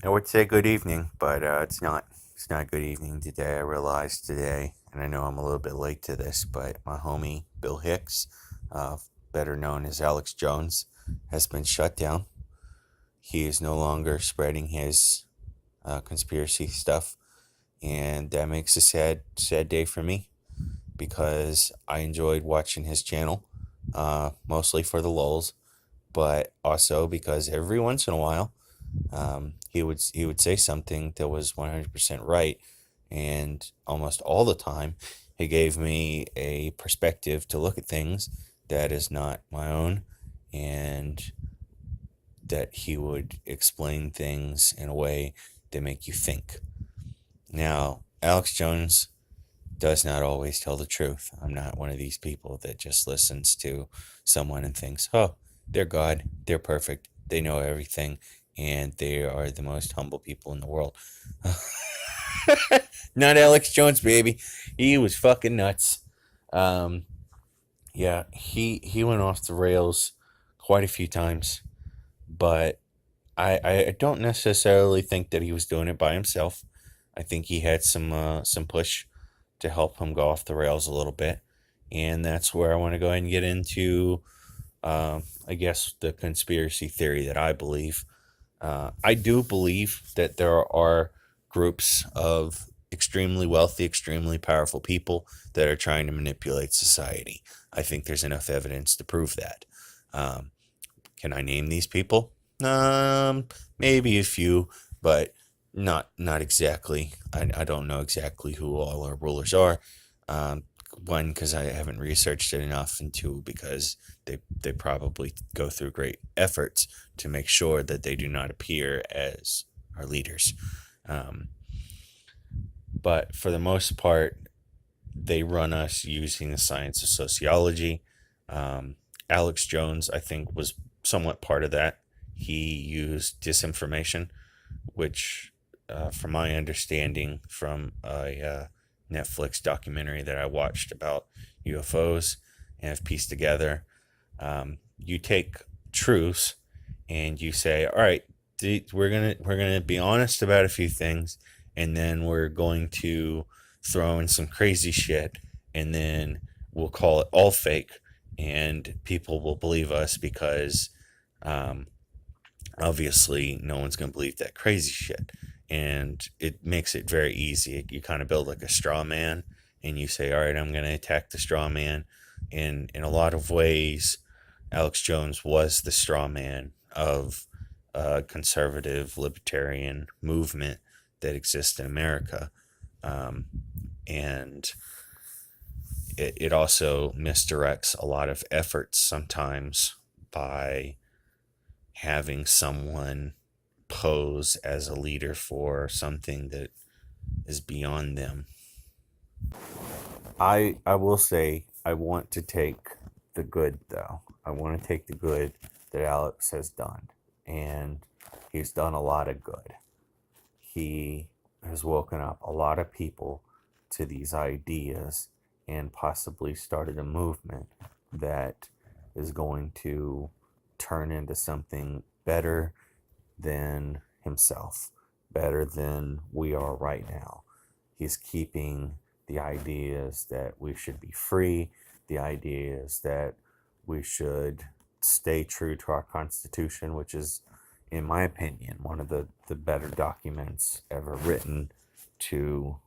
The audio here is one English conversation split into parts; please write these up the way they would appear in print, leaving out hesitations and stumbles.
I would say good evening, but it's not. It's not good evening today. I realized today, and I know I'm a little bit late to this, but my homie Bill Hicks, uh, better known as Alex Jones, has been shut down. He is no longer spreading his conspiracy stuff, and that makes a sad day for me because I enjoyed watching his channel, mostly for the lulz, but also because every once in a while he would say something that was 100% right, and almost all the time he gave me a perspective to look at things that is not my own, and that he would explain things in a way that make you think. Now, Alex Jones does not always tell the truth. I'm not one of these people that just listens to someone and thinks, oh, they're God, they're perfect, they know everything, and they are the most humble people in the world. Not Alex Jones, baby. He was fucking nuts. Um, yeah, he went off the rails quite a few times, but I don't necessarily think that he was doing it by himself. I think he had some push to help him go off the rails a little bit, and that's where I want to go ahead and get into. I guess the conspiracy theory that I believe. I do believe that there are groups of extremely wealthy, extremely powerful people that are trying to manipulate society. I think there's enough evidence to prove that. Um, can I name these people? Maybe a few, but not exactly. I don't know exactly who all our rulers are. Um, One, because I haven't researched it enough, and two, because they probably go through great efforts to make sure that they do not appear as our leaders. Um, but for the most part, they run us using the science of sociology. Um, Alex Jones, I think, was somewhat part of that. He used disinformation, which, from my understanding from a Netflix documentary that I watched about UFOs and have pieced together, you take truths and you say, all right, we're gonna be honest about a few things, and then we're going to throw in some crazy shit, and then we'll call it all fake, and people will believe us because um, obviously no one's going to believe that crazy shit, and it makes it very easy. You kind of build like a straw man, and you say, all right, I'm going to attack the straw man. And in a lot of ways, Alex Jones was the straw man of a conservative libertarian movement that exists in America. um, and it also misdirects a lot of efforts sometimes by having someone pose as a leader for something that is beyond them. I will say I want to take the good though. I want to take the good that Alex has done, and he's done a lot of good. He has woken up a lot of people to these ideas and possibly started a movement that is going to turn into something better than himself, better than we are right now. He's keeping the ideas that we should be free, the ideas that we should stay true to our Constitution, which is, in my opinion, one of the better documents ever written to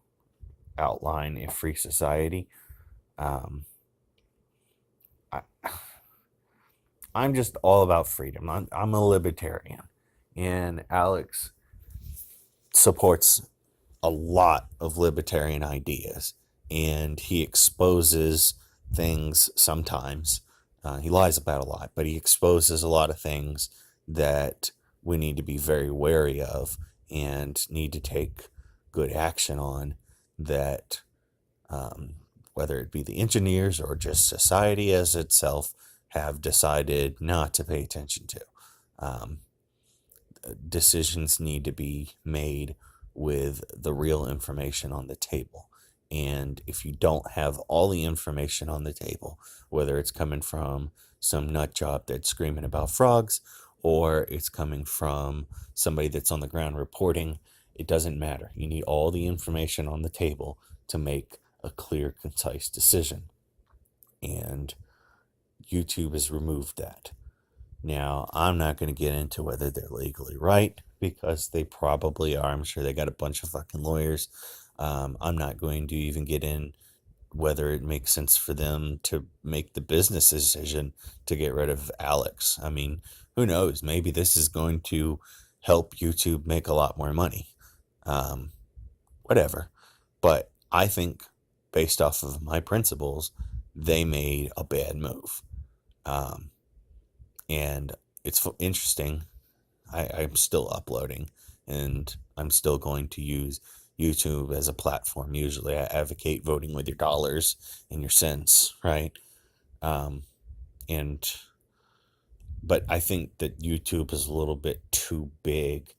outline a free society. Um, I, I'm just all about freedom. I'm a libertarian, and Alex supports a lot of libertarian ideas, and he exposes things sometimes. He lies about a lot, but he exposes a lot of things that we need to be very wary of and need to take good action on, that um, whether it be the engineers or just society as itself, have decided not to pay attention to. Um, Decisions need to be made with the real information on the table. And if you don't have all the information on the table, whether it's coming from some nut job that's screaming about frogs or it's coming from somebody that's on the ground reporting, it doesn't matter. You need all the information on the table to make a clear, concise decision. And YouTube has removed that. Now, I'm not going to get into whether they're legally right, because they probably are. I'm sure they got a bunch of fucking lawyers. I'm not going to even get in whether it makes sense for them to make the business decision to get rid of Alex. I mean, who knows? Maybe this is going to help YouTube make a lot more money. Whatever. But I think, based off of my principles, they made a bad move. And it's interesting. I'm still uploading, and I'm still going to use YouTube as a platform. Usually I advocate voting with your dollars and your cents, right? And but I think that YouTube is a little bit too big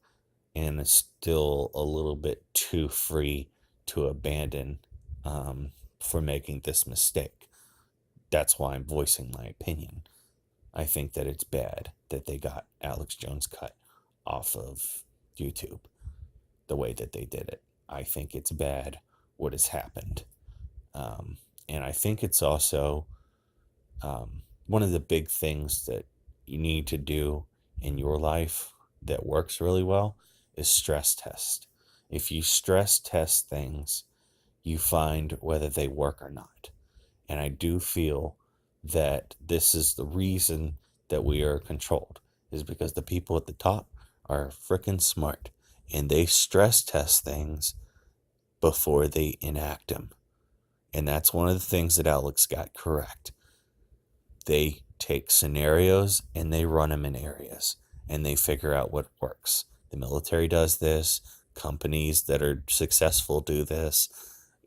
and is still a little bit too free to abandon for making this mistake. That's why I'm voicing my opinion. I think that it's bad that they got Alex Jones cut off of YouTube the way that they did it. I think it's bad what has happened. And I think it's also one of the big things that you need to do in your life that works really well is stress test. If you stress test things, you find whether they work or not. And I do feel that this is the reason that we are controlled, is because the people at the top are freaking smart and they stress test things before they enact them. And that's one of the things that Alex got correct. They take scenarios and they run them in areas and they figure out what works. The military does this. Companies that are successful do this.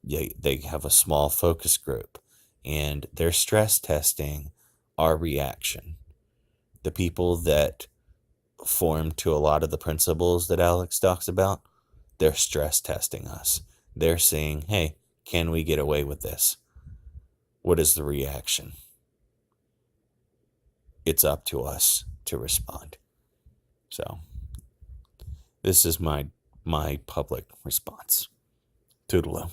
They have a small focus group and they're stress testing our reaction. The people that form to a lot of the principles that Alex talks about, they're stress testing us. They're saying, hey, can we get away with this? What is the reaction? It's up to us to respond. So this is my public response. Toodaloo.